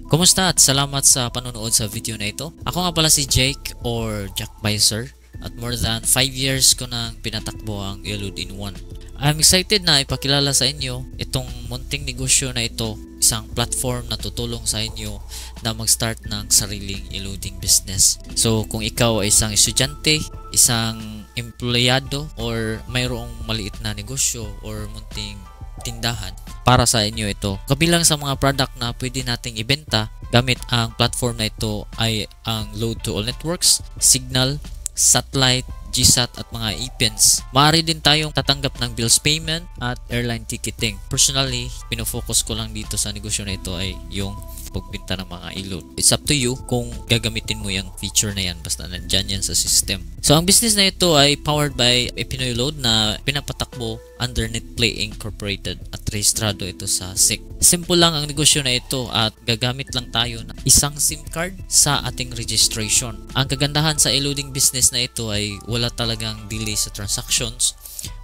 Kumusta at salamat sa panonood sa video na ito. Ako nga pala si Jake or Jack Biser at more than 5 years ko nang pinatakbo ang Elood in One. I'm excited na ipakilala sa inyo itong munting negosyo na ito, isang platform na tutulong sa inyo na mag-start ng sariling eluding business. So kung ikaw ay isang estudyante, isang empleyado or mayroong maliit na negosyo or munting tindahan, para sa inyo ito. Kabilang sa mga product na pwede nating ibenta gamit ang platform na ito ay ang Load to All Networks, Signal, Satellite, GSAT at mga ePens. Maaari din tayong tatanggap ng bills payment at airline ticketing. Personally, pinofocus ko lang dito sa negosyo na ito ay yung pagbenta ng mga Elood. It's up to you kung gagamitin mo yung feature na yan, basta nandyan yan sa system. So ang business na ito ay powered by Pinoy Load na pinapatakbo under Netplay Incorporated at rehistrado ito sa SEC. Simple lang ang negosyo na ito at gagamit lang tayo ng isang SIM card sa ating registration. Ang kagandahan sa eluding business na ito ay wala talagang delay sa transactions.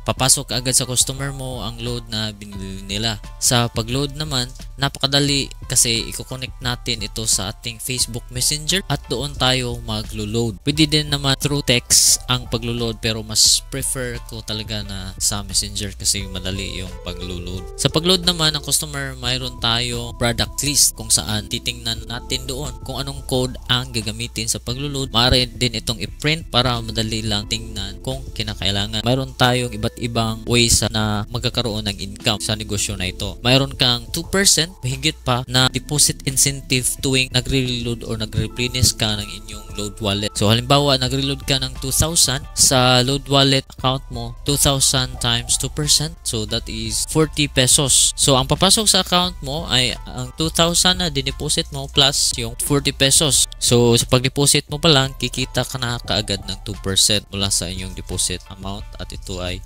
Papasok agad sa customer mo ang load na binili nila. Sa pag-load naman, napakadali kasi i-connect natin ito sa ating Facebook Messenger at doon tayo maglo-load. Pwede din naman through text ang paglo-load pero mas prefer ko talaga na sa Messenger kasi madali yung paglo-load. Sa pag-load naman ng customer, mayroon tayo product list kung saan titingnan natin doon kung anong code ang gagamitin sa paglo-load. Maaari din itong i-print para madali lang tingnan kung kinakailangan. Mayroon tayong iba't ibang ways na magkakaroon ng income sa negosyo na ito. Mayroon kang 2% higit pa na deposit incentive tuwing nagre-reload or nagre-replenish ka ng inyong load wallet. So halimbawa nagre-load ka ng 2,000 sa load wallet account mo, 2,000 times 2%, so that is 40 pesos. So ang papasok sa account mo ay ang 2,000 na dineposit mo plus yung 40 pesos. So sa pag-deposit mo pa lang, kikita ka na kaagad ng 2% mula sa inyong deposit amount at ito ay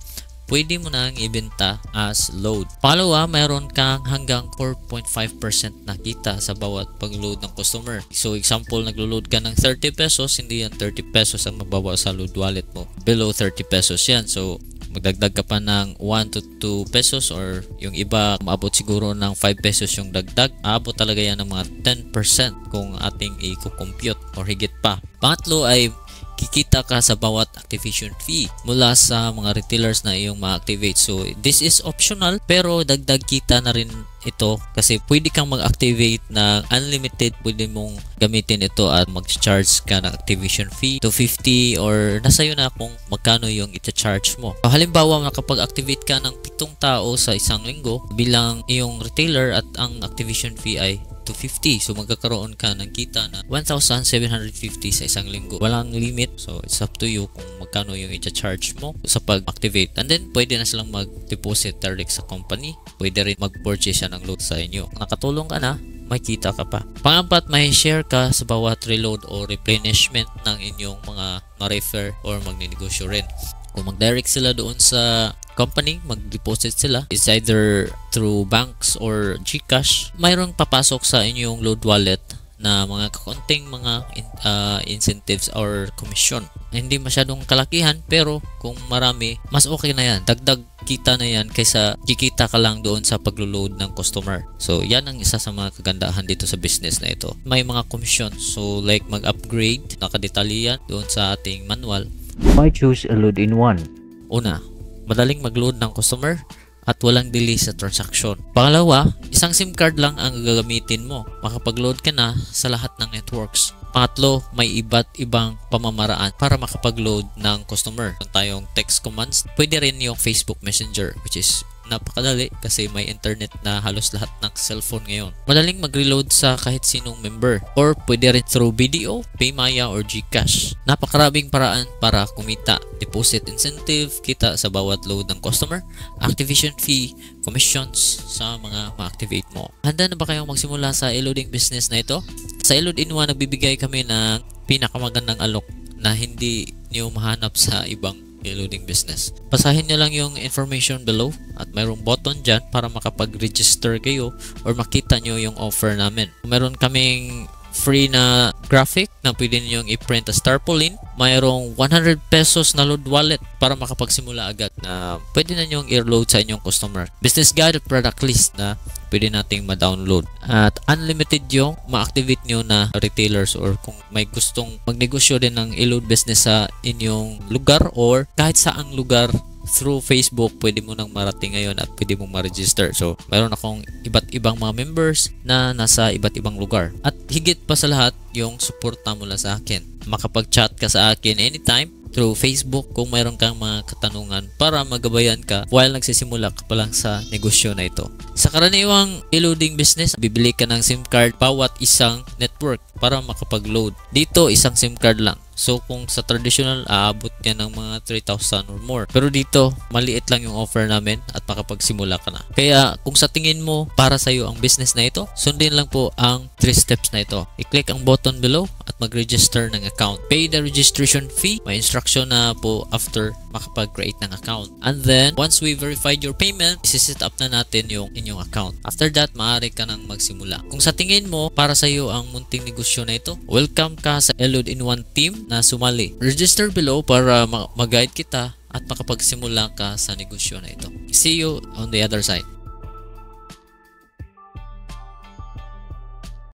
pwede mo nang ibenta as load. Pangalawa, mayroon kang hanggang 4.5% na kita sa bawat pag-load ng customer. So example, naglo-load ka ng 30 pesos, hindi yan 30 pesos ang mababawa sa load wallet mo. Below 30 pesos yan. So magdagdag ka pa ng 1 to 2 pesos or yung iba maabot siguro ng 5 pesos yung dagdag. Aabot talaga yan ng mga 10% kung ating i-compute or higit pa. Pangatlo ay kikita ka sa bawat activation fee mula sa mga retailers na iyong ma-activate. So this is optional pero dagdag kita na rin ito kasi pwede kang mag-activate na unlimited. Pwede mong gamitin ito at mag-charge ka ng activation fee to 50 or nasa iyo na kung magkano yung ita-charge mo. Halimbawa makapag-activate ka ng 7 tao sa isang linggo bilang iyong retailer at ang activation fee ay 250. So magkakaroon ka ng kita na 1,750 sa isang linggo. Walang limit. So it's up to you kung magkano yung i-charge mo sa pag-activate. And then pwede na silang mag-deposit direct sa company. Pwede rin mag-purchase ng load sa inyo. Nakatulong ka na, may kita ka pa. Pang-apat, may share ka sa bawat reload o replenishment ng inyong mga ma-refer or magninegosyo rin. Kung mag-direct sila doon sa company, mag-deposit sila, it's either through banks or GCash, mayroong papasok sa inyong load wallet na mga kakunting mga incentives or commission. Hindi masyadong kalakihan pero kung marami, mas okay na yan. Dagdag kita na yan kaysa kikita ka lang doon sa paglo-load ng customer. So yan ang isa sa mga kagandahan dito sa business na ito. May mga commission. So like mag-upgrade, nakadetalye yan doon sa ating manual. Why choose Elood in One? Una, madaling mag-load ng customer at walang delay sa transaction. Pangalawa, isang SIM card lang ang gagamitin mo. Makapag-load ka na sa lahat ng networks. Pangatlo, may iba't ibang pamamaraan para makapag-load ng customer. Kung tayong text commands, pwede rin yung Facebook Messenger which is napakadali kasi may internet na halos lahat ng cellphone ngayon. Madaling mag-reload sa kahit sinong member or pwede rin through BDO, Paymaya or GCash. Napakaraming paraan para kumita. Deposit incentive, kita sa bawat load ng customer, activation fee, commissions sa mga ma-activate mo. Handa na ba kayong magsimula sa eluding business na ito? Sa Elood in One, nagbibigay kami ng pinakamagandang alok na hindi niyo mahanap sa ibang eluding business. Basahin nyo lang yung information below at mayroong button dyan para makapag-register kayo or makita nyo yung offer namin. Meron kaming free na graphic na pwede ninyong i-print as tarpaulin. Mayroong 100 pesos na load wallet para makapagsimula agad na pwede na nyong i-load sa inyong customer. Business guide at product list na pwede nating ma-download. At unlimited yung ma-activate nyo na retailers or kung may gustong magnegosyo din ng i-load business sa inyong lugar or kahit saang lugar through Facebook, pwede mo nang marating ngayon at pwede mong ma-register. So, mayroon akong iba't ibang mga members na nasa iba't ibang lugar. At higit pa sa lahat, yung suporta mula sa akin. Makapag-chat ka sa akin anytime through Facebook kung mayroon kang mga katanungan para magabayan ka while nagsisimula ka pa lang sa negosyo na ito. Sa karaniwang e-loading business, bibili ka ng SIM card bawat isang network para makapag-load. Dito, isang SIM card lang. So, kung sa traditional, aabot niya ng mga 3,000 or more. Pero dito, maliit lang yung offer namin at makapagsimula ka na. Kaya, kung sa tingin mo para sa'yo ang business na ito, sundin lang po ang 3 steps na ito. I-click ang button below at mag-register ng account. Pay the registration fee. May instruction na po after makapag-create ng account. And then, once we verified your payment, isi-set up na natin yung inyong account. After that, maaari ka nang magsimula. Kung sa tingin mo para sa'yo ang munting negosyo na ito, welcome ka sa Elood in One team na sumali. Register below para mag-guide kita at makapagsimula ka sa negosyo na ito. See you on the other side.